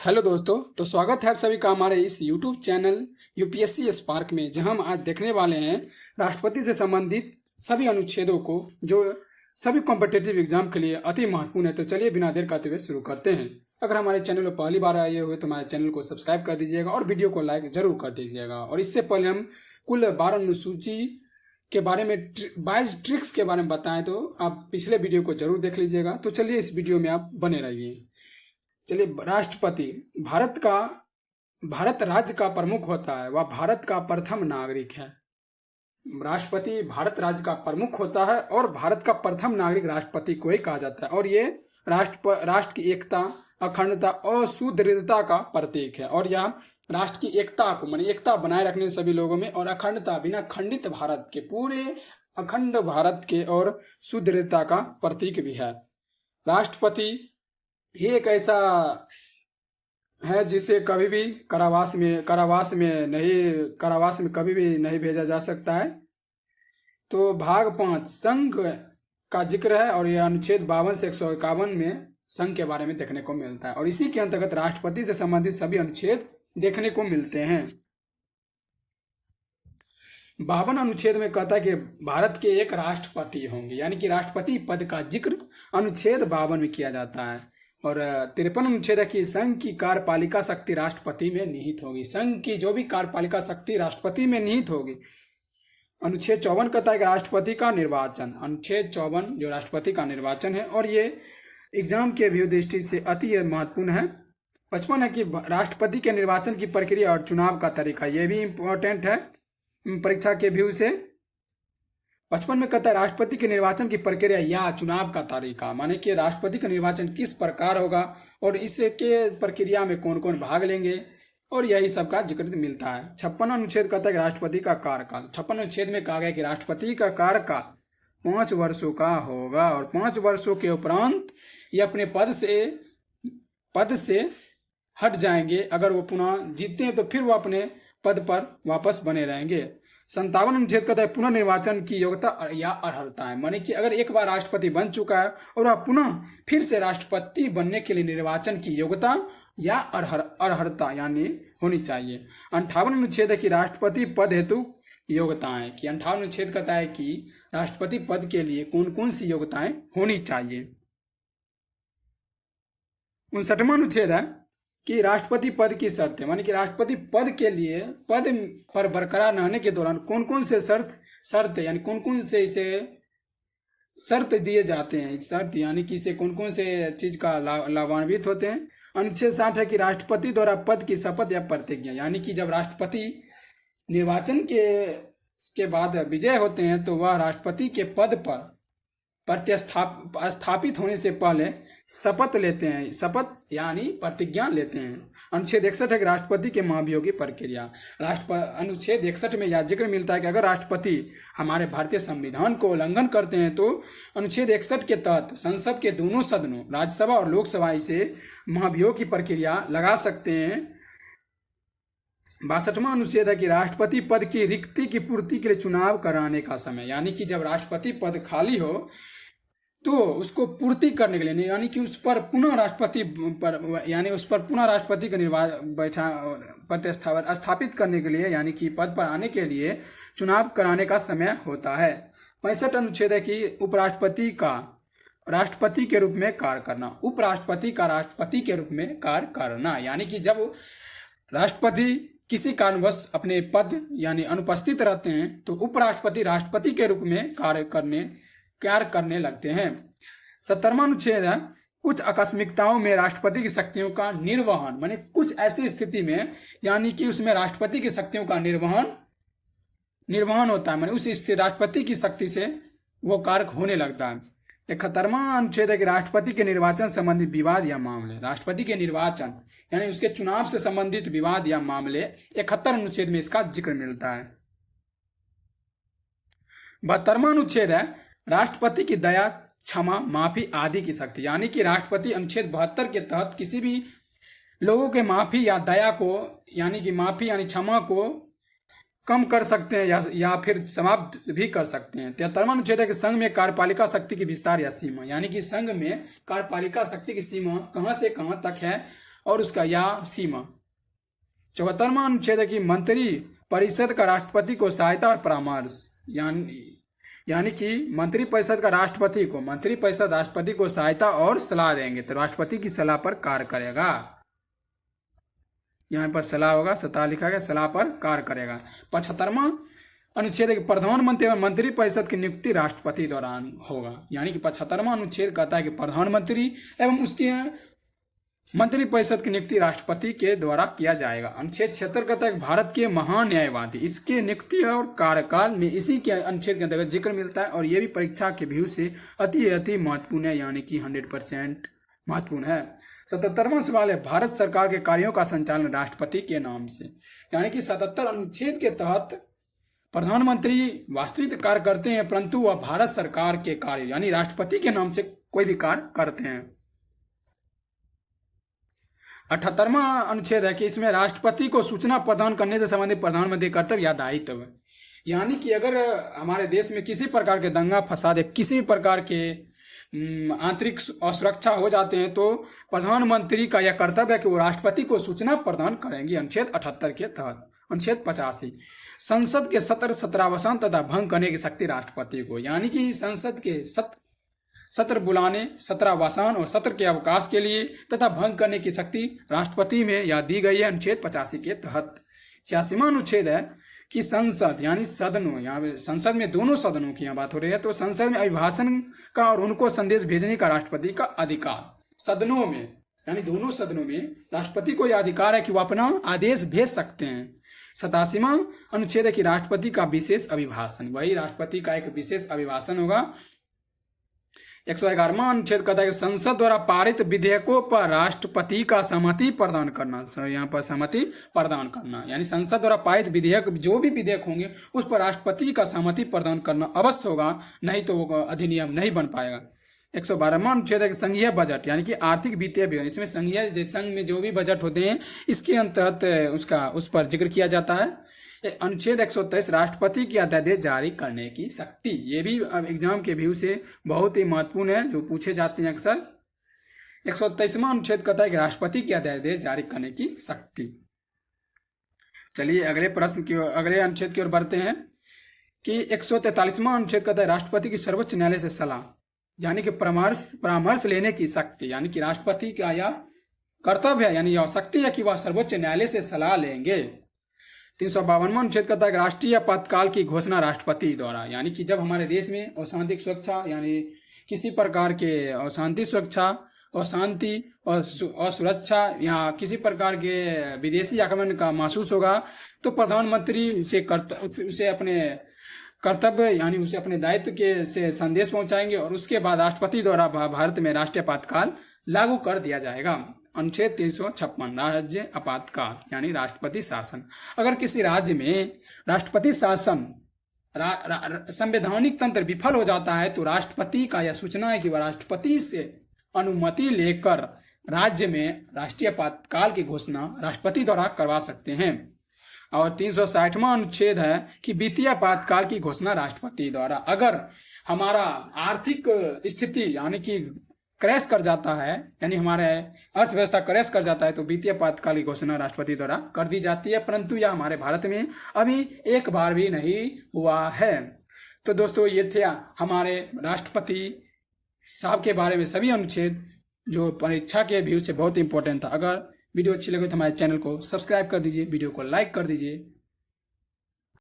Hello दोस्तों। तो स्वागत है आप सभी का हमारे इस यूट्यूब चैनल यूपीएससी स्पार्क में, जहां हम आज देखने वाले हैं राष्ट्रपति से संबंधित सभी अनुच्छेदों को, जो सभी कॉम्पिटिटिव एग्जाम के लिए अति महत्वपूर्ण है। तो चलिए बिना देर करते हुए शुरू करते हैं। अगर हमारे चैनल पर पहली बार आए हुए तो हमारे चैनल को सब्सक्राइब कर दीजिएगा और वीडियो को लाइक जरूर कर दीजिएगा। और इससे पहले हम कुल 12 अनुसूची के बारे में 22 ट्रिक्स के बारे में बताएं तो आप पिछले वीडियो को जरूर देख लीजिएगा। तो चलिए इस वीडियो में आप बने रहिए। चलिए, राष्ट्रपति भारत राज्य का प्रमुख होता है, वह भारत का प्रथम नागरिक है। राष्ट्रपति भारत राज्य का प्रमुख होता है और भारत का प्रथम नागरिक राष्ट्रपति को ही कहा जाता है। और ये राष्ट्र की एकता, अखंडता और सुदृढ़ता का प्रतीक है। और यह राष्ट्र की एकता को माने एकता बनाए रखने सभी लोगों में, और अखंडता बिना खंडित भारत के, पूरे अखंड भारत के और सुदृढ़ता का प्रतीक भी है। राष्ट्रपति ये एक ऐसा है जिसे कभी भी कारावास में कभी भी नहीं भेजा जा सकता है। तो भाग 5 संघ का जिक्र है, और यह अनुच्छेद 52 से 151 में संघ के बारे में देखने को मिलता है। और इसी के अंतर्गत राष्ट्रपति से संबंधित सभी अनुच्छेद देखने को मिलते हैं। 52 अनुच्छेद में कहता है कि भारत के एक राष्ट्रपति होंगे, यानी कि राष्ट्रपति पद का जिक्र अनुच्छेद 52 में किया जाता है। और 53 अनुच्छेद है कि संघ की कार्यपालिका शक्ति राष्ट्रपति में निहित होगी। संघ की जो भी कार्यपालिका शक्ति राष्ट्रपति में निहित होगी। अनुच्छेद 54 कहता है कि राष्ट्रपति का निर्वाचन, अनुच्छेद 54 जो राष्ट्रपति का निर्वाचन है, और ये एग्जाम के व्यू दृष्टि से अति महत्वपूर्ण है। 55 है कि राष्ट्रपति के निर्वाचन की प्रक्रिया और चुनाव का तरीका, ये भी इंपॉर्टेंट है परीक्षा के व्यू से। 55 में कहता है राष्ट्रपति के निर्वाचन की प्रक्रिया या चुनाव का तरीका, माने कि राष्ट्रपति का निर्वाचन किस प्रकार होगा और इसके प्रक्रिया में कौन कौन भाग लेंगे, और यही सब का जिक्र मिलता है। 56 अनुच्छेद कहता है कि राष्ट्रपति का कार्यकाल, 56 अनुच्छेद में कहा गया कि राष्ट्रपति का कार्यकाल 5 वर्षों का होगा, और 5 वर्षों के उपरांत ये अपने पद से हट जाएंगे। अगर वो पुनः जीतते हैं तो फिर वो अपने पद पर वापस बने रहेंगे। 57 अनुच्छेद कहता है पुनर्निर्वाचन की योग्यता या अर्हता है, माने कि अगर एक बार राष्ट्रपति बन चुका है और वह पुनः फिर से राष्ट्रपति बनने के लिए निर्वाचन की योग्यता या अर्हता यानी होनी चाहिए। 58 अनुच्छेद है कि राष्ट्रपति पद हेतु योग्यताएं, कि 58 अनुच्छेद कहता है कि राष्ट्रपति पद के लिए कौन कौन सी योग्यताएं होनी चाहिए। 59वां अनुच्छेद है कि राष्ट्रपति पद की शर्तें, मानी कि राष्ट्रपति पद के लिए पद पर बरकरार रहने के दौरान कौन कौन से शर्त यानी कौन कौन से इसे शर्त दिए जाते हैं। शर्त यानी कि इसे कौन कौन से चीज का लाभान्वित होते हैं। अनुच्छेद 60 है कि राष्ट्रपति द्वारा पद की शपथ या प्रतिज्ञा, यानी कि जब राष्ट्रपति निर्वाचन के बाद विजय होते हैं तो वह राष्ट्रपति के पद पर स्थापित होने से पहले शपथ लेते हैं, शपथ यानी प्रतिज्ञा लेते हैं। अनुच्छेद 61 है कि राष्ट्रपति के महाभियोग की प्रक्रिया। अनुच्छेद 61 में यह जिक्र मिलता है कि अगर राष्ट्रपति हमारे भारतीय संविधान को उल्लंघन करते हैं तो अनुच्छेद 61 के तहत संसद के दोनों सदनों राज्यसभा और लोकसभा इसे महाभियोग की प्रक्रिया लगा सकते हैं। 62वां अनुच्छेद है कि राष्ट्रपति पद की रिक्ति की पूर्ति के लिए चुनाव कराने का समय, यानी कि जब राष्ट्रपति पद खाली हो तो उसको पूर्ति करने के लिए, यानी कि उस पर पुनः राष्ट्रपति का स्थापित करने के लिए, यानी कि पद पर आने के लिए चुनाव कराने का समय होता है। 65 अनुच्छेद है कि उपराष्ट्रपति का राष्ट्रपति के रूप में कार्य करना, उपराष्ट्रपति का राष्ट्रपति के रूप में कार्य करना, यानी कि जब राष्ट्रपति किसी कारणवश अपने पद यानी अनुपस्थित रहते हैं तो उपराष्ट्रपति राष्ट्रपति के रूप में कार्य करने लगते हैं। 70वां अनुच्छेद है कुछ आकस्मिकताओं में राष्ट्रपति की शक्तियों का निर्वहन, माने कुछ ऐसी स्थिति में यानी कि उसमें राष्ट्रपति की शक्तियों का निर्वहन होता है, माने उस राष्ट्रपति की शक्ति से वो कार्य होने लगता है। 71वां अनुच्छेद है कि राष्ट्रपति के निर्वाचन संबंधित विवाद या मामले, राष्ट्रपति के निर्वाचन यानी उसके चुनाव से संबंधित विवाद या मामले 71 अनुच्छेद में इसका जिक्र मिलता है। 72वां अनुच्छेद है राष्ट्रपति की दया, क्षमा, माफी आदि की शक्ति, यानी कि राष्ट्रपति अनुच्छेद 72 के तहत किसी भी लोगों के माफी या दया को, यानी कि माफी यानी क्षमा को कम कर सकते हैं या फिर समाप्त भी कर सकते हैं। 73वां अनुच्छेद है कि संघ में कार्यपालिका शक्ति की विस्तार या सीमा, यानी कि संघ में कार्यपालिका शक्ति की सीमा कहां से कहां तक है और उसका या सीमा। 74वां अनुच्छेद है कि मंत्री परिषद का राष्ट्रपति को सहायता और परामर्श, यानी कि मंत्री परिषद राष्ट्रपति को सहायता और सलाह देंगे, तो राष्ट्रपति की सलाह पर कार्य करेगा। यहाँ पर सलाह होगा, सलाह लिखा गया, सलाह पर कार्य करेगा। 75वां अनुच्छेद है कि प्रधानमंत्री एवं मंत्री परिषद की नियुक्ति राष्ट्रपति द्वारा होगा, यानी कि 75वां अनुच्छेद कहता है कि प्रधानमंत्री एवं उसके मंत्री परिषद की नियुक्ति राष्ट्रपति के द्वारा किया जाएगा। अनुच्छेद 76 कहता है कि भारत के महान न्यायवादी, इसके नियुक्ति और कार्यकाल में इसी के अनुच्छेद के अंतर्गत जिक्र मिलता है और ये भी परीक्षा के व्यू से अति महत्वपूर्ण है, यानी कि 100% महत्वपूर्ण है। 77वां सवाल है, भारत सरकार के कार्यों का संचालन राष्ट्रपति के नाम से, यानी कि 77 अनुच्छेद के तहत प्रधानमंत्री वास्तविक कार्य करते हैं, परंतु वह भारत सरकार के कार्य यानी राष्ट्रपति के नाम से कोई भी कार्य करते हैं। 78वां अनुच्छेद है कि इसमें राष्ट्रपति को सूचना प्रदान करने से संबंधित प्रधानमंत्री कर्तव्य या दायित्व, यानी कि अगर हमारे देश में किसी प्रकार के दंगा फसाद या किसी प्रकार के आंतरिक असुरक्षा हो जाते हैं तो प्रधानमंत्री का यह कर्तव्य है कि वो राष्ट्रपति को सूचना प्रदान करेंगे, अनुच्छेद 78 के तहत। अनुच्छेद 85, संसद के सत्रावसान तथा भंग करने की शक्ति राष्ट्रपति को, यानी कि संसद के सत्र बुलाने, सत्रावसान और सत्र के अवकाश के लिए तथा भंग करने की शक्ति राष्ट्रपति में यह दी गई है, अनुच्छेद 85 के तहत। 86वां अनुच्छेद है कि संसद यानी सदनों, यहाँ पे संसद में दोनों सदनों की यहाँ बात हो रही है, तो संसद में अभिभाषण का और उनको संदेश भेजने का राष्ट्रपति का अधिकार, सदनों में यानी दोनों सदनों में राष्ट्रपति को यह अधिकार है कि वो अपना आदेश भेज सकते हैं। 87वां अनुच्छेद है कि राष्ट्रपति का विशेष अभिभाषण, वही राष्ट्रपति का एक विशेष अभिभाषण होगा। 111वां अनुच्छेद कहता है कि संसद द्वारा पारित विधेयकों पर राष्ट्रपति का सहमति प्रदान करना, यहाँ पर सहमति प्रदान करना, यानी संसद द्वारा पारित विधेयक जो भी विधेयक होंगे उस पर राष्ट्रपति का सहमति प्रदान करना अवश्य होगा, नहीं तो वो अधिनियम नहीं बन पाएगा। 112वां अनुच्छेद है कि संघीय बजट यानी कि आर्थिक वित्तीय विवरण, इसमें संघीय संघ में जो भी बजट होते हैं इसके अंतर्गत उस पर जिक्र किया जाता है। अनुच्छेद 123 राष्ट्रपति की अध्यादेश जारी करने की शक्ति, ये भी एग्जाम के व्यू से बहुत ही महत्वपूर्ण है, जो पूछे जाते हैं अक्सर। 123वां अनुच्छेद कहता है कि राष्ट्रपति की अध्यादेश जारी करने की शक्ति। चलिए अगले प्रश्न की अगले अनुच्छेद की ओर बढ़ते हैं कि 143वां अनुच्छेद कहता है राष्ट्रपति की सर्वोच्च न्यायालय से सलाह यानी कि परामर्श लेने की शक्ति, यानी कि राष्ट्रपति का यह कर्तव्य है यानी यह शक्ति है कि वह सर्वोच्च न्यायालय से सलाह लेंगे। 352वां अनुच्छेद कहता है राष्ट्रीय आपातकाल की घोषणा राष्ट्रपति द्वारा, यानी कि जब हमारे देश में अशांति सुरक्षा यानी किसी प्रकार के अशांति सुरक्षा अशांति और असुरक्षा या किसी प्रकार के विदेशी आक्रमण का महसूस होगा तो प्रधानमंत्री उसे अपने कर्तव्य यानी उसे अपने दायित्व के से संदेश पहुंचाएंगे और उसके बाद राष्ट्रपति द्वारा भारत में राष्ट्रीय आपातकाल लागू कर दिया जाएगा। अनुच्छेद 356 राज्य आपातकाल यानी राष्ट्रपति शासन, अगर किसी राज्य में राष्ट्रपति शासन संवैधानिक तंत्र विफल हो जाता है तो राष्ट्रपति का यह सूचना है कि वह राष्ट्रपति से अनुमति लेकर राज्य में राष्ट्रीय आपातकाल की घोषणा राष्ट्रपति द्वारा करवा सकते हैं। और 360वां अनुच्छेद है कि वित्तीय आपातकाल की घोषणा राष्ट्रपति द्वारा, अगर हमारा आर्थिक स्थिति यानी कि क्रैश कर जाता है यानी हमारे अर्थव्यवस्था क्रैश कर जाता है तो वित्तीय आपातकाल की घोषणा राष्ट्रपति द्वारा कर दी जाती है, परंतु यह हमारे भारत में अभी एक बार भी नहीं हुआ है। तो दोस्तों ये थे हमारे राष्ट्रपति साहब के बारे में सभी अनुच्छेद जो परीक्षा के व्यू से बहुत इंपॉर्टेंट था। अगर वीडियो अच्छी लगे तो हमारे चैनल को सब्सक्राइब कर दीजिए, वीडियो को लाइक कर दीजिए।